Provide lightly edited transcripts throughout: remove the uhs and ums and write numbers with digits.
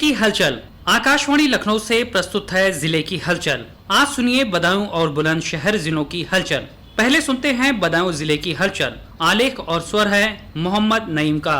की हलचल। आकाशवाणी लखनऊ से प्रस्तुत है जिले की हलचल। आज सुनिए बदायूं और बुलंदशहर जिलों की हलचल। पहले सुनते हैं बदायूं जिले की हलचल। आलेख और स्वर है मोहम्मद नईम का।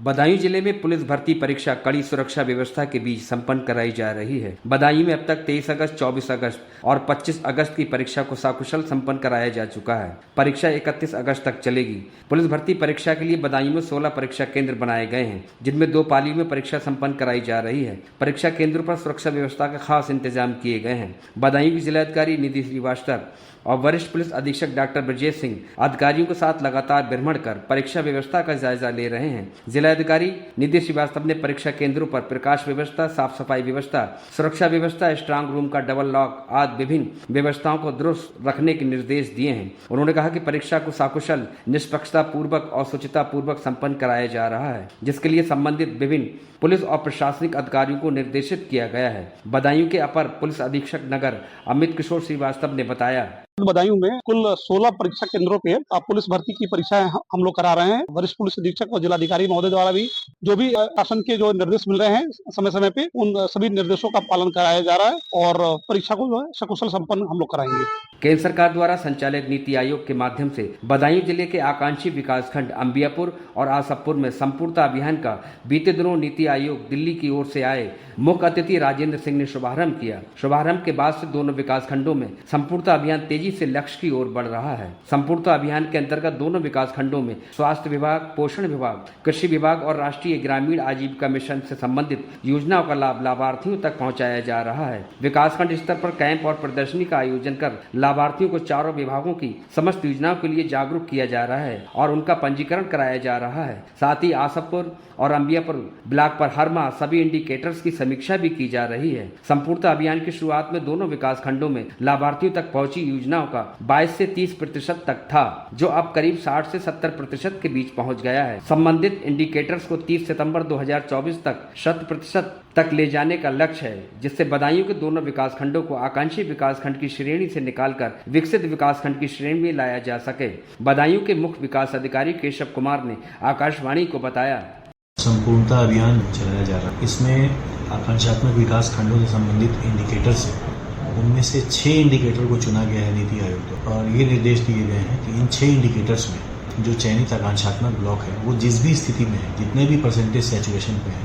बदायूं जिले में पुलिस भर्ती परीक्षा कड़ी सुरक्षा व्यवस्था के बीच संपन्न कराई जा रही है। बदायूं में अब तक 23 अगस्त, 24 अगस्त और 25 अगस्त की परीक्षा को सकुशल संपन्न कराया जा चुका है। परीक्षा 31 अगस्त तक चलेगी। पुलिस भर्ती परीक्षा के लिए बदायूं में 16 परीक्षा केंद्र बनाए गए हैं, जिनमें 2 पालियों में परीक्षा संपन्न कराई जा रही है। परीक्षा केंद्रों पर सुरक्षा व्यवस्था का खास इंतजाम किए गए हैं। बदायूं की जिलाधिकारी निधि श्रीवास्तव और वरिष्ठ पुलिस अधीक्षक डॉक्टर ब्रजेश सिंह अधिकारियों के साथ लगातार भ्रमण कर परीक्षा व्यवस्था का जायजा ले रहे हैं। जिलाधिकारी निधि श्रीवास्तव ने परीक्षा केंद्रों पर प्रकाश व्यवस्था, साफ सफाई व्यवस्था, सुरक्षा व्यवस्था, स्ट्रांग रूम का डबल लॉक आदि विभिन्न व्यवस्थाओं को दुरुस्त रखने के निर्देश दिए हैं। उन्होंने कहा कि परीक्षा को सकुशल, निष्पक्षता पूर्वक और शुचिता पूर्वक संपन्न कराया जा रहा है, जिसके लिए संबंधित विभिन्न पुलिस और प्रशासनिक अधिकारियों को निर्देशित किया गया है। बदायूं के अपर पुलिस अधीक्षक नगर अमित किशोर श्रीवास्तव ने बताया, बदायूं में कुल 16 परीक्षा केंद्रों पे पुलिस भर्ती की परीक्षाएं हम लोग करा रहे हैं। वरिष्ठ पुलिस अधीक्षक और जिलाधिकारी महोदय द्वारा भी जो भी शासन के जो निर्देश मिल रहे हैं समय समय पे उन सभी निर्देशों का पालन कराया जा रहा है और परीक्षा को जो है सकुशल संपन्न हम लोग कराएंगे। केंद्र सरकार द्वारा संचालित नीति आयोग के माध्यम से बदायूं जिले के आकांक्षी विकासखंड अंबियापुर और आसफपुर में संपूर्णता अभियान का बीते दिनों नीति आयोग दिल्ली की ओर से आए मुख्य अतिथि राजेंद्र सिंह ने शुभारंभ किया। शुभारंभ के बाद से दोनों विकासखंडों में संपूर्णता अभियान तेजी से लक्ष्य की ओर बढ़ रहा है। संपूर्णता अभियान के अंतर्गत दोनों विकास खंडों में स्वास्थ्य विभाग, पोषण विभाग, कृषि विभाग और राष्ट्रीय ग्रामीण आजीविका मिशन से संबंधित योजनाओं का लाभ लाभार्थियों तक पहुंचाया जा रहा है। विकासखंड स्तर पर कैंप और प्रदर्शनी का आयोजन कर लाभार्थियों को चारों विभागों की समस्त योजनाओं के लिए जागरूक किया जा रहा है और उनका पंजीकरण कराया जा रहा है। साथ ही आसफपुर और अंबियापुर ब्लॉक पर हर माह सभी इंडिकेटर्स की समीक्षा भी की जा रही है। संपूर्णता अभियान की शुरुआत में दोनों विकास खंडों में लाभार्थियों तक पहुंची योजनाओं का 22 से 30% तक था, जो अब करीब 60 से 70% के बीच पहुंच गया है। संबंधित इंडिकेटर्स को 30 सितंबर 2024 तक 100% तक ले जाने का लक्ष्य है, जिससे बदायूं के दोनों विकास खंडों को आकांक्षी विकास खंड की श्रेणी से निकालकर विकसित विकास खंड की श्रेणी में लाया जा सके। बदायूं के मुख्य विकास अधिकारी केशव कुमार ने आकाशवाणी को बताया, संपूर्णता अभियान चलाया जा रहा है। इसमें आकांक्षात्मक विकास खंडों से संबंधित इंडिकेटर्स है, उनमें से 6 इंडिकेटर को चुना गया है नीति आयोग द्वारा और ये निर्देश दिए गए हैं कि इन 6 इंडिकेटर्स में जो चयनित आकांक्षात्मक ब्लॉक है वो जिस भी स्थिति में है, जितने भी परसेंटेज सैचुरेशन पे है,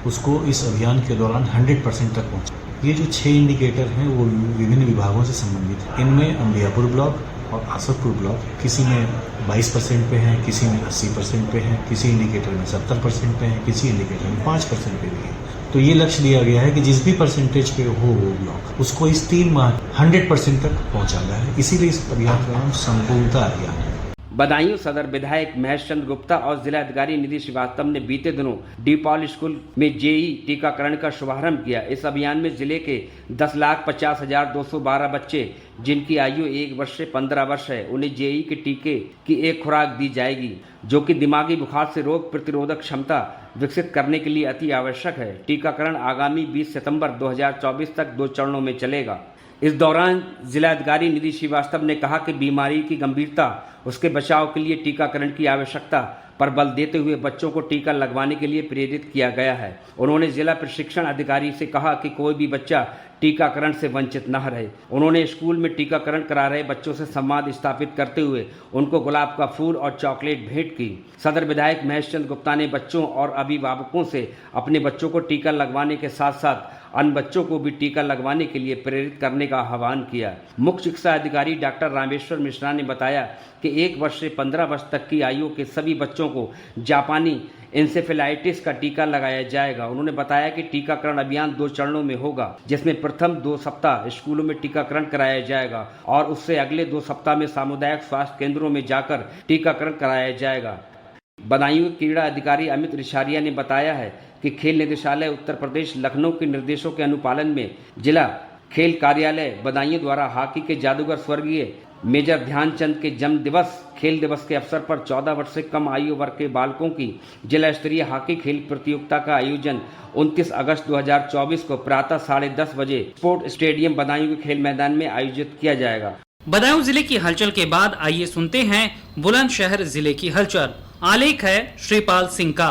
उसको इस अभियान के दौरान 100% तक पहुँचे। ये जो 6 इंडिकेटर हैं वो विभिन्न विभागों से संबंधित है। इनमें अंबियापुर ब्लॉक और आसफपुर ब्लॉक किसी में 22% पे है, किसी में 80% पे है, किसी इंडिकेटर में 70% पे है, किसी इंडिकेटर में 5% पे भी है। तो ये लक्ष्य दिया गया है कि जिस भी परसेंटेज पे हो वो ब्लॉक, उसको इस 3 माह 100% तक पहुंचाना है। इसीलिए इस अभियान का नाम संपूर्णता अभियान है। बदायूं सदर विधायक महेश चंद्र गुप्ता और जिलाधिकारी निधि श्रीवास्तव ने बीते दिनों डीपॉल स्कूल में जेई टीकाकरण का शुभारंभ किया। इस अभियान में जिले के 10,50,212 बच्चे जिनकी आयु 1 वर्ष से 15 वर्ष है, उन्हें जेई के टीके की एक खुराक दी जाएगी, जो कि दिमागी बुखार से रोग प्रतिरोधक क्षमता विकसित करने के लिए अति आवश्यक है। टीकाकरण आगामी 20 सितंबर 2024 तक 2 चरणों में चलेगा। इस दौरान जिलाधिकारी निधि श्रीवास्तव ने कहा कि बीमारी की गंभीरता, उसके बचाव के लिए टीकाकरण की आवश्यकता पर बल देते हुए बच्चों को टीका लगवाने के लिए प्रेरित किया गया है। उन्होंने जिला प्रशिक्षण अधिकारी से कहा कि कोई भी बच्चा टीकाकरण से वंचित न रहे। उन्होंने स्कूल में टीकाकरण करा रहे बच्चों से संवाद स्थापित करते हुए उनको गुलाब का फूल और चॉकलेट भेंट की। सदर विधायक महेश चंद्र गुप्ता ने बच्चों और अभिभावकों से अपने बच्चों को टीका लगवाने के साथ साथ अन्य बच्चों को भी टीका लगवाने के लिए प्रेरित करने का आह्वान किया। मुख्य चिकित्सा अधिकारी डॉक्टर रामेश्वर मिश्रा ने बताया कि 1 वर्ष से 15 वर्ष तक की आयु के सभी बच्चों को जापानी इंसेफेलाइटिस का टीका लगाया जाएगा। उन्होंने बताया कि टीकाकरण अभियान 2 चरणों में होगा, जिसमें प्रथम 2 सप्ताह स्कूलों में टीकाकरण कराया जाएगा और उससे अगले 2 सप्ताह में सामुदायिक स्वास्थ्य केंद्रों में जाकर टीकाकरण कराया जाएगा। बदायूं क्रीड़ा अधिकारी अमित रिछारिया ने बताया है कि खेल निदेशालय उत्तर प्रदेश लखनऊ के निर्देशों के अनुपालन में जिला खेल कार्यालय बदायूं द्वारा हॉकी के जादूगर स्वर्गीय मेजर ध्यानचंद के जन्म दिवस खेल दिवस के अवसर पर 14 वर्ष से कम आयु वर्ग के बालकों की जिला स्तरीय हॉकी खेल प्रतियोगिता का आयोजन 29 अगस्त 2024 को प्रातः 10:30 बजे स्पोर्ट स्टेडियम बदायूं के खेल मैदान में आयोजित किया जाएगा। बदायूं जिले की हलचल के बाद आइए सुनते हैं बुलंदशहर जिले की हलचल। आलेख है श्रीपाल सिंह का।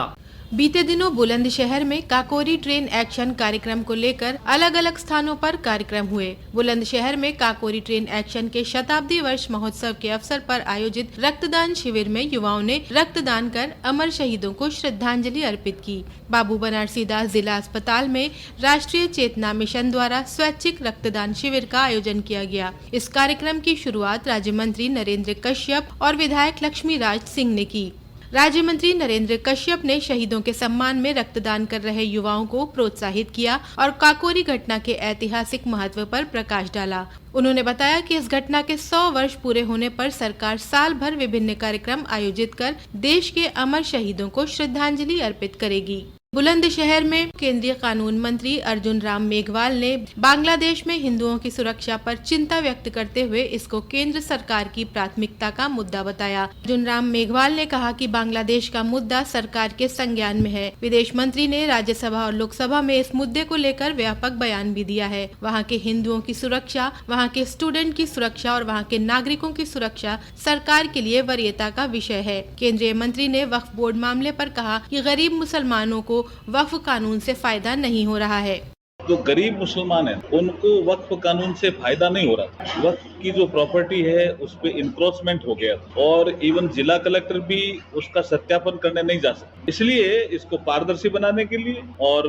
बीते दिनों बुलंदशहर में काकोरी ट्रेन एक्शन कार्यक्रम को लेकर अलग अलग स्थानों पर कार्यक्रम हुए। बुलंदशहर में काकोरी ट्रेन एक्शन के शताब्दी वर्ष महोत्सव के अवसर पर आयोजित रक्तदान शिविर में युवाओं ने रक्तदान कर अमर शहीदों को श्रद्धांजलि अर्पित की। बाबू बनारसी दास जिला अस्पताल में राष्ट्रीय चेतना मिशन द्वारा स्वैच्छिक रक्तदान शिविर का आयोजन किया गया। इस कार्यक्रम की शुरुआत राज्य मंत्री नरेंद्र कश्यप और विधायक लक्ष्मी राज सिंह ने की। राज्य मंत्री नरेंद्र कश्यप ने शहीदों के सम्मान में रक्तदान कर रहे युवाओं को प्रोत्साहित किया और काकोरी घटना के ऐतिहासिक महत्व पर प्रकाश डाला। उन्होंने बताया कि इस घटना के 100 वर्ष पूरे होने पर सरकार साल भर विभिन्न कार्यक्रम आयोजित कर देश के अमर शहीदों को श्रद्धांजलि अर्पित करेगी। बुलंदशहर में केंद्रीय कानून मंत्री अर्जुन राम मेघवाल ने बांग्लादेश में हिंदुओं की सुरक्षा पर चिंता व्यक्त करते हुए इसको केंद्र सरकार की प्राथमिकता का मुद्दा बताया। अर्जुन राम मेघवाल ने कहा कि बांग्लादेश का मुद्दा सरकार के संज्ञान में है। विदेश मंत्री ने राज्यसभा और लोकसभा में इस मुद्दे को लेकर व्यापक बयान भी दिया है। वहाँ के हिंदुओं की सुरक्षा, वहाँ के स्टूडेंट की सुरक्षा और वहाँ के नागरिकों की सुरक्षा सरकार के लिए वरीयता का विषय है। केंद्रीय मंत्री ने वक्फ बोर्ड मामले पर कहा कि गरीब मुसलमानों को वक्फ कानून से फायदा नहीं हो रहा है। जो गरीब मुसलमान हैं उनको वक्फ कानून से फायदा नहीं हो रहा। वक्फ की जो प्रॉपर्टी है उस पे इंक्रोचमेंट हो गया और इवन जिला कलेक्टर भी उसका सत्यापन करने नहीं जा सकते। इसलिए इसको पारदर्शी बनाने के लिए और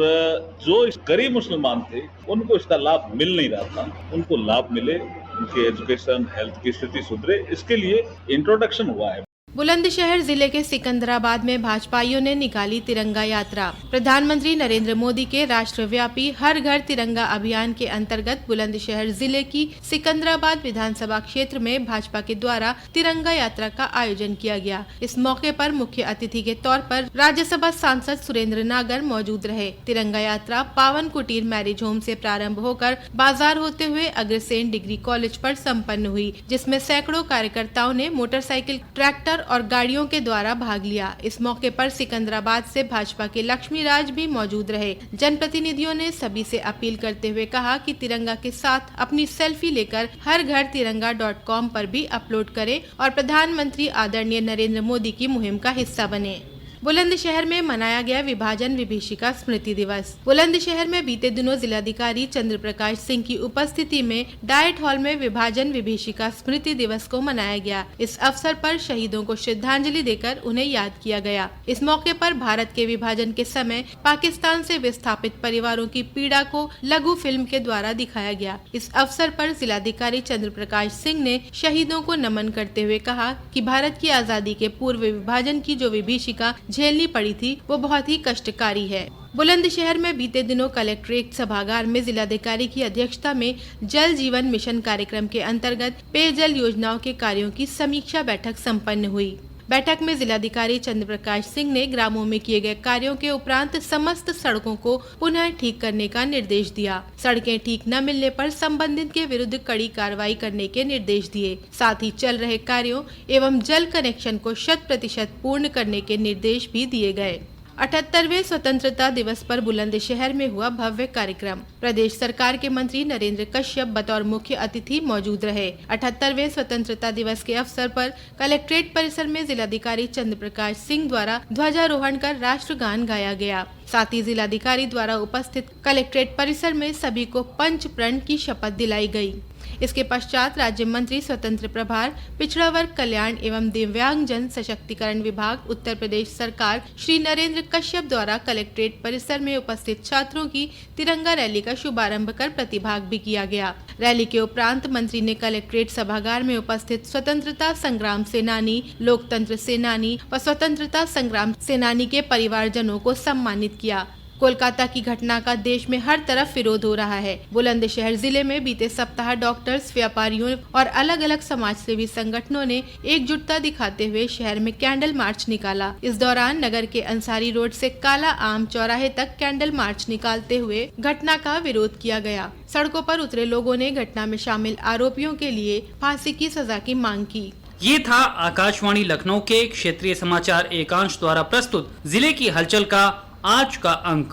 जो गरीब मुसलमान थे उनको इसका लाभ मिल नहीं रहा था, उनको लाभ मिले, उनकी एजुकेशन हेल्थ की स्थिति सुधरे, इसके लिए इंट्रोडक्शन हुआ है। बुलंदशहर जिले के सिकंदराबाद में भाजपाइयों ने निकाली तिरंगा यात्रा। प्रधानमंत्री नरेंद्र मोदी के राष्ट्रव्यापी हर घर तिरंगा अभियान के अंतर्गत बुलंदशहर जिले की सिकंदराबाद विधानसभा क्षेत्र में भाजपा के द्वारा तिरंगा यात्रा का आयोजन किया गया। इस मौके पर मुख्य अतिथि के तौर पर राज्यसभा सांसद सुरेंद्र नागर मौजूद रहे। तिरंगा यात्रा पावन कुटीर मैरिज होम से प्रारंभ होकर बाजार होते हुए अग्रसेन डिग्री कॉलेज पर संपन्न हुई, जिसमें सैकड़ों कार्यकर्ताओं ने मोटरसाइकिल, ट्रैक्टर और गाड़ियों के द्वारा भाग लिया। इस मौके पर सिकंदराबाद से भाजपा के लक्ष्मी राज भी मौजूद रहे। जनप्रतिनिधियों ने सभी से अपील करते हुए कहा कि तिरंगा के साथ अपनी सेल्फी लेकर हरघरतिरंगा.com पर भी अपलोड करें और प्रधानमंत्री आदरणीय नरेंद्र मोदी की मुहिम का हिस्सा बने। बुलंदशहर में मनाया गया विभाजन विभीषिका स्मृति दिवस। बुलंदशहर में बीते दिनों जिलाधिकारी चंद्र प्रकाश सिंह की उपस्थिति में डाइट हॉल में विभाजन विभीषिका स्मृति दिवस को मनाया गया। इस अवसर पर शहीदों को श्रद्धांजलि देकर उन्हें याद किया गया। इस मौके पर भारत के विभाजन के समय पाकिस्तान से विस्थापित परिवारों की पीड़ा को लघु फिल्म के द्वारा दिखाया गया। इस अवसर पर जिलाधिकारी चंद्र प्रकाश सिंह ने शहीदों को नमन करते हुए कहा कि भारत की आजादी के पूर्व विभाजन की जो विभीषिका झेलनी पड़ी थी वो बहुत ही कष्टकारी है। बुलंदशहर में बीते दिनों कलेक्ट्रेट सभागार में जिलाधिकारी की अध्यक्षता में जल जीवन मिशन कार्यक्रम के अंतर्गत पेयजल योजनाओं के कार्यों की समीक्षा बैठक संपन्न हुई। बैठक में जिलाधिकारी चंद्र प्रकाश सिंह ने ग्रामों में किए गए कार्यों के उपरांत समस्त सड़कों को पुनः ठीक करने का निर्देश दिया। सड़कें ठीक न मिलने पर संबंधित के विरुद्ध कड़ी कार्रवाई करने के निर्देश दिए। साथ ही चल रहे कार्यों एवं जल कनेक्शन को 100% पूर्ण करने के निर्देश भी दिए गए। 78वें स्वतंत्रता दिवस पर बुलंदशहर में हुआ भव्य कार्यक्रम। प्रदेश सरकार के मंत्री नरेंद्र कश्यप बतौर मुख्य अतिथि मौजूद रहे। 78वें स्वतंत्रता दिवस के अवसर पर कलेक्ट्रेट परिसर में जिलाधिकारी चंद्र प्रकाश सिंह द्वारा ध्वजारोहण कर राष्ट्रगान गाया गया। साथ ही जिलाधिकारी द्वारा उपस्थित कलेक्ट्रेट परिसर में सभी को पंच प्रण की शपथ दिलाई गई। इसके पश्चात राज्य मंत्री स्वतंत्र प्रभार, पिछड़ा वर्ग कल्याण एवं दिव्यांग जन सशक्तिकरण विभाग, उत्तर प्रदेश सरकार श्री नरेंद्र कश्यप द्वारा कलेक्ट्रेट परिसर में उपस्थित छात्रों की तिरंगा रैली का शुभारंभ कर प्रतिभाग भी किया गया। रैली के उपरांत मंत्री ने कलेक्ट्रेट सभागार में उपस्थित स्वतंत्रता संग्राम सेनानी, लोकतंत्र सेनानी व स्वतंत्रता संग्राम सेनानी के परिवारजनों को सम्मानित किया। कोलकाता की घटना का देश में हर तरफ विरोध हो रहा है। बुलंदशहर जिले में बीते सप्ताह डॉक्टर्स, व्यापारियों और अलग अलग समाज सेवी संगठनों ने एकजुटता दिखाते हुए शहर में कैंडल मार्च निकाला। इस दौरान नगर के अंसारी रोड से काला आम चौराहे तक कैंडल मार्च निकालते हुए घटना का विरोध किया गया। सड़कों पर उतरे लोगों ने घटना में शामिल आरोपियों के लिए फांसी की सजा की मांग की। ये था आकाशवाणी लखनऊ के क्षेत्रीय समाचार एकांश द्वारा प्रस्तुत जिले की हलचल का आज का अंक।